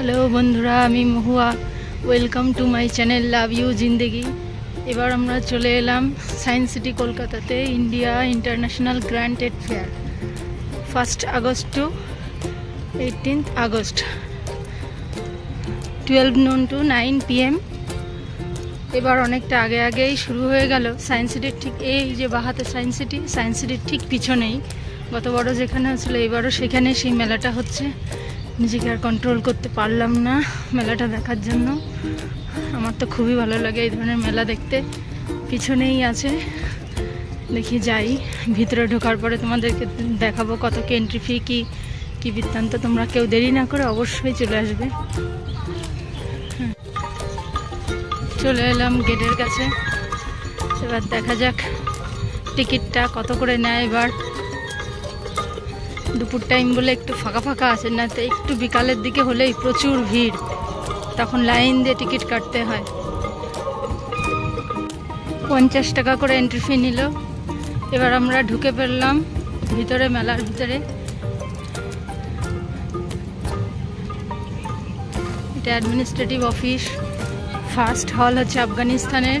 Hello বন্ধুরা, আমি Mahua. Welcome to my channel love you Zindagi. এবার আমরা চলে এলাম সায়েন্স সিটি কলকাতাতে India international grand trade fair 1 August to 18 August 12 noon to 9 PM। এবার অনেকটা আগেই শুরু হয়ে গেল। সায়েন্স সিটির ঠিক এই যে বাহাতে সায়েন্স সিটির ঠিক পিছনেই গত বড় যেখানে হচ্ছিল এবারও সেখানে সেই মেলাটা হচ্ছে। নিজেকে আর কন্ট্রোল করতে পারলাম না মেলাটা দেখার জন্য। আমার তো খুবই ভালো লাগে এই ধরনের মেলা দেখতে। পিছনেই আছে, দেখি যাই। ভিতরে ঢোকার পরে তোমাদেরকে দেখাবো কত কি এন্ট্রি ফি, কি বৃত্তান্ত। তোমরা কেউ দেরি না করে অবশ্যই চলে আসবে। চলে এলাম গেটের কাছে। এবার দেখা যাক টিকিটটা কত করে নেয়। এবার দুপুর টাইম বলে একটু ফাঁকা আছে, না তো একটু বিকালের দিকে হলেই প্রচুর ভিড়, তখন লাইন দিয়ে টিকিট কাটতে হয়। 50 টাকা করে এন্ট্রি ফি নিল। এবার আমরা ঢুকে পড়লাম ভিতরে, মেলার ভিতরে। এটা অ্যাডমিনিস্ট্রেটিভ অফিস। ফার্স্ট হল হচ্ছে আফগানিস্তানের।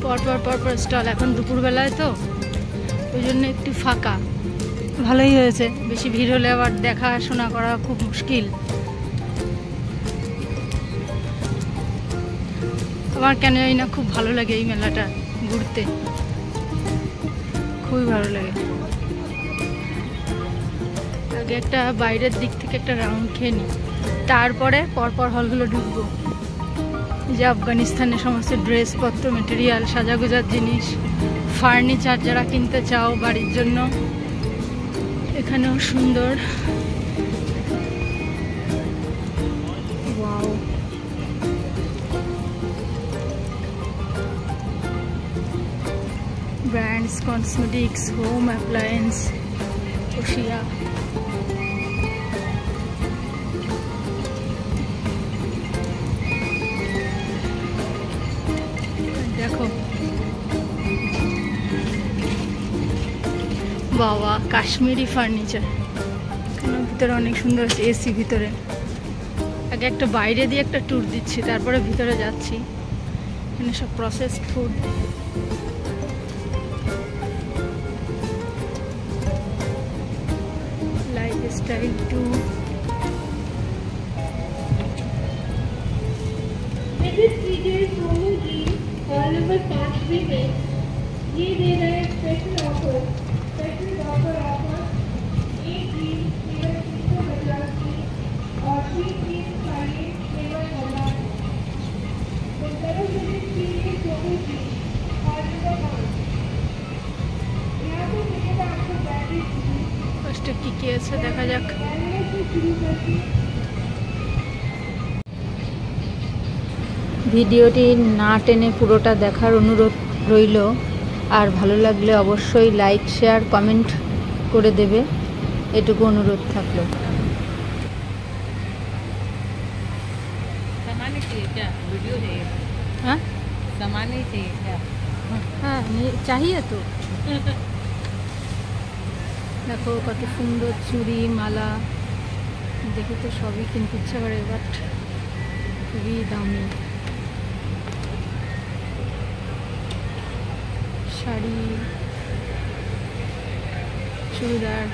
পরপর স্টল। এখন দুপুরবেলায় তো ওই জন্য একটু ফাঁকা, ভালোই হয়েছে। বেশি ভিড় হলে আবার দেখাশোনা করা খুব মুশকিল। আমার কেন জানি না খুব ভালো লাগে এই মেলাটা ঘুরতে, খুবই ভালো লাগে। আগে একটা বাইরের দিক থেকে একটা রাউন্ড খেয়ে নিই, তারপরে পরপর হলগুলো ঢুকবো। যে আফগানিস্তানের সমস্ত ড্রেসপত্র, মেটেরিয়াল, সাজাগোজার জিনিস, ফার্নিচার যারা কিনতে চাও বাড়ির জন্য, এখানেও সুন্দর। Wow, brands, cosmetics, home appliance, Oshea. দেখো বাবা, কাশ্মীরি ফার্নিচার। এখানে ভিতরে অনেক সুন্দর এসি ভিতরে। আগে একটা বাইরে দিয়ে একটা ট্যুর দিচ্ছি, তারপরে ভিতরে যাচ্ছি। এখানে সব processed food. Lifestyle tour. Visit कीजिए Sonu ji, hall number 5B में। ये दे रहे हैं स्पेशल ऑफर एक भी केवल 350 की और 3 पीस साड़ी केवल 1000। तो जरूर विजिट कीजिए सोनू जी, हॉल नंबर 5। यहाँ पे मिलेगा आपको बैटरी ফার্স্টে কি আছে দেখা যাক। ভিডিওটি না টেনে পুরোটা দেখার অনুরোধ রইল। আর ভালো লাগলে অবশ্যই লাইক, শেয়ার, কমেন্ট করে দেবে, এটুকু অনুরোধ থাকলো। हाँ सामान ही चाहिए क्या? हाँ चाहिए तो। দেখো কত সুন্দর চুড়ি, মালা, দেখে তো সবই কিনতে ইচ্ছা করে, বাট খুবই দামি। শাড়ি, চুড়িদার।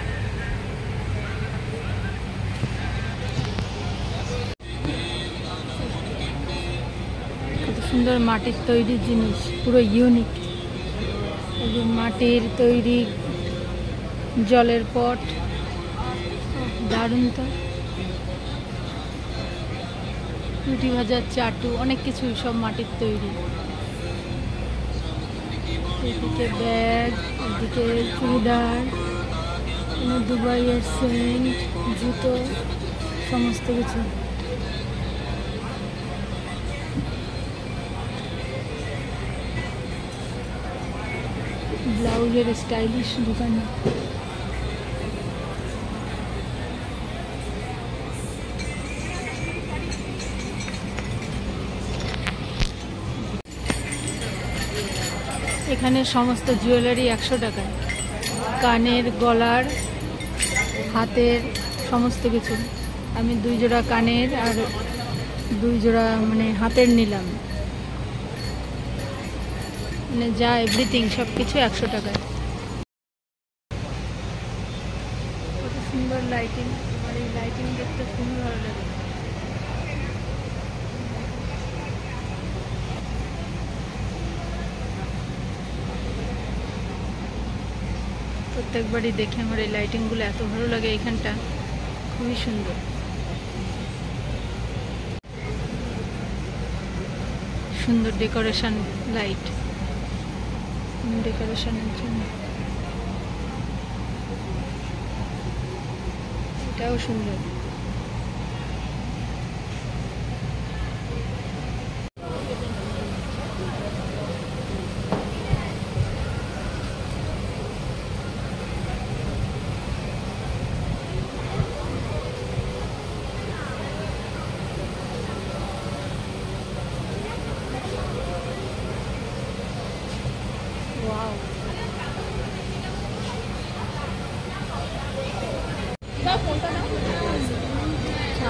কত সুন্দর মাটির তৈরি জিনিস, পুরো ইউনিক। এই যে মাটির তৈরি জলের পট, দারুণ তো। রুটি ভাজার চাটু, অনেক কিছু সব মাটির তৈরি। এদিকে ব্যাগ, এদিকে চুড়িদার, দুবাইয়ের সেন্ট, জুতো, সমস্ত কিছু। ব্লাউজের স্টাইলিশ দোকান। এখানে সমস্ত জুয়েলারি 100 টাকায়। কানের, গলার, হাতের সমস্ত কিছু। আমি 2 জোড়া কানের আর 2 জোড়া মানে হাতের নিলাম, মানে যা এভরিথিং সব কিছু 100 টাকায়। কত সুন্দর লাইটিং, আর এই লাইটিং দেখতে খুবই ভালো লাগে। প্রত্যেকবারই দেখে আমার এই লাইটিংগুলো এত ভালো লাগে, এখানটা খুবই সুন্দর। সুন্দর ডেকোরেশন, লাইট ডেকোরেশনের জন্য এটাও সুন্দর।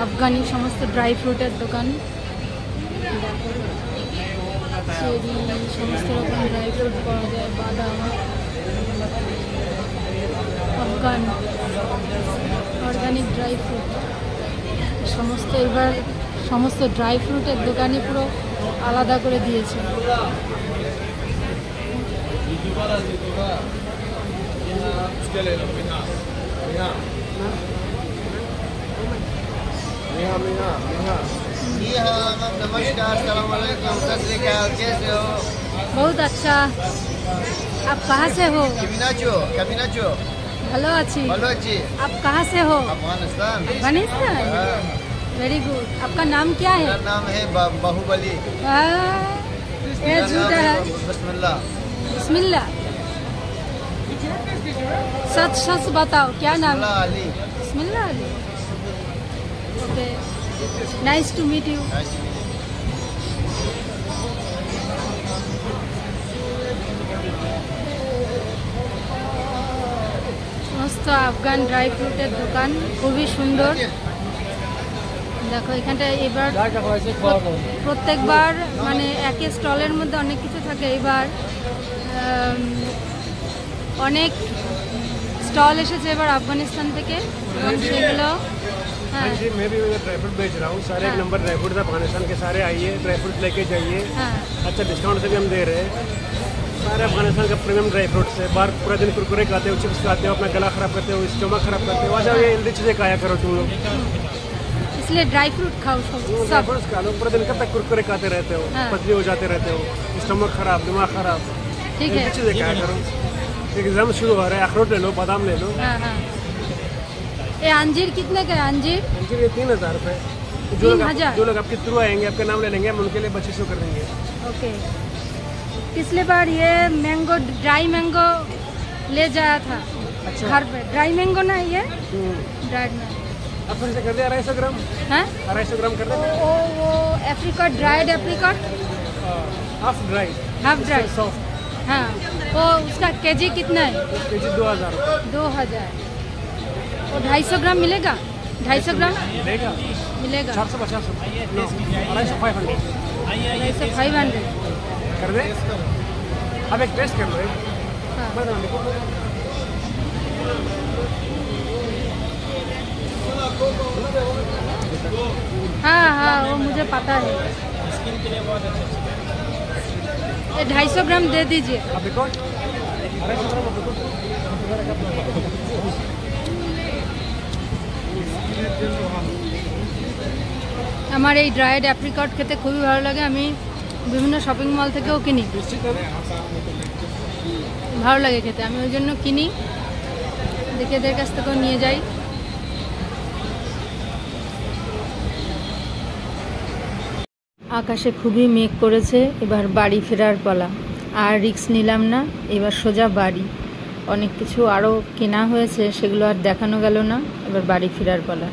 আফগানি সমস্ত ড্রাই ফ্রুটের দোকান, চেরি, সমস্ত রকম ড্রাই ফ্রুট পাওয়া যায়, বাদাম, আফগান অর্গানিক ড্রাই ফ্রুট সমস্ত। এবার সমস্ত ড্রাই ফ্রুটের দোকানই পুরো আলাদা করে দিয়েছে। नमस्कार, सलाम अलैकुम, सत श्री अकाल, कैसे हो? बहुत अच्छा। आप कहाँ से हो? कमीनाचो। ভালো আছি। ভালো আছি। आप कहाँ से हो? अफगानिस्तान। Afghanistan, very good. आपका नाम क्या है? मेरा नाम है बाहुबली। ये झूठा है। बिस्मिल्लाह। बिस्मिल्लाह। सच सच बताओ, क्या नाम है? अली। बिस्मिल्लाह Ali. Okay, nice to meet you. সমস্ত আফগান ড্রাই ফ্রুটের দোকান, খুবই সুন্দর। দেখো এখানটা এবার প্রত্যেকবার মানে একই স্টলের মধ্যে অনেক কিছু থাকে, এবার অনেক स्टॉल এসেছে এবার আফগানিস্তান থেকে, এবং সেগুলো हाँ जी, मैं भी ड्राई फ्रूट बेच रहा हूँ। सारे एक नंबर ड्राई फ्रूट है अफगानिस्तान के। सारे आइए, ड्राई फ्रूट लेके जाइए। अच्छा डिस्काउंट से भी हम दे रहे हैं। सारे अफगानिस्तान का प्रीमियम ड्राई फ्रूट्स है। बाहर पूरा दिन कुरकुरे खाते हो, चिप्स खाते हो, अपना गला खराब करते हो, स्टमक खराब करते हो। अच्छा ये हेल्दी चीज़ें खाया करो तुम लोग, इसलिए ड्राई फ्रूट खाओ ड्राई फ्रूट्स खा लो। पूरा दिन कब तक कुरकुरे खाते रहते हो, पतली हो जाते रहते हो, स्टमक खराब, दिमाग खराब। ठीक है, हेल्दी चीज़ें खाया करो। एग्जाम शुरू हो रहा है, अखरोट ले लो, बादाम ले लो। हाँ हाँ। ये अंजीर कितने का है? अंजीर ये 3000 रुपये। 3000? जो लोग आपके थ्रू आएंगे, आपका नाम ले लेंगे, हम उनके लिए 2500 कर देंगे। ओके। पिछले बार ये मैंगो, ड्राई मैंगो ले जाया था घर पे। ड्राई मैंगो ना ये ड्राइड मैंगो। अब फिर से कर दे 250 ग्राम। हाँ, 250 ग्राम कर दे। वो apricot, dried apricot, half dry, half dry. Soft. हाँ, वो उसका केजी कितना है? केजी 2000। 2000। वो 250 ग्राम मिलेगा? 250 ग्राम मिलेगा। मिलेगा। 450 नो 250 500 500 कर दे। अब एक टेस्ट कर लो। हाँ। हाँ हाँ, वो मुझे पता है। ये 250 ग्राम दे दीजिए। अब देखो 250 ग्राम। আমার এই ড্রাইড অ্যাপ্রিকট খেতে খুবই ভালো লাগে। আমি বিভিন্ন শপিং মল থেকেও কিনি, ভালো লাগে খেতে, আমি ওই জন্য কিনি, দেখে এদের কাছ থেকেও নিয়ে যাই। আকাশে খুবই মেঘ করেছে, এবার বাড়ি ফেরার পালা। আর রিস্ক নিলাম না, এবার সোজা বাড়ি। অনেক কিছু আরও কেনা হয়েছে, সেগুলো আর দেখানো গেল না, এবার বাড়ি ফেরার পালা।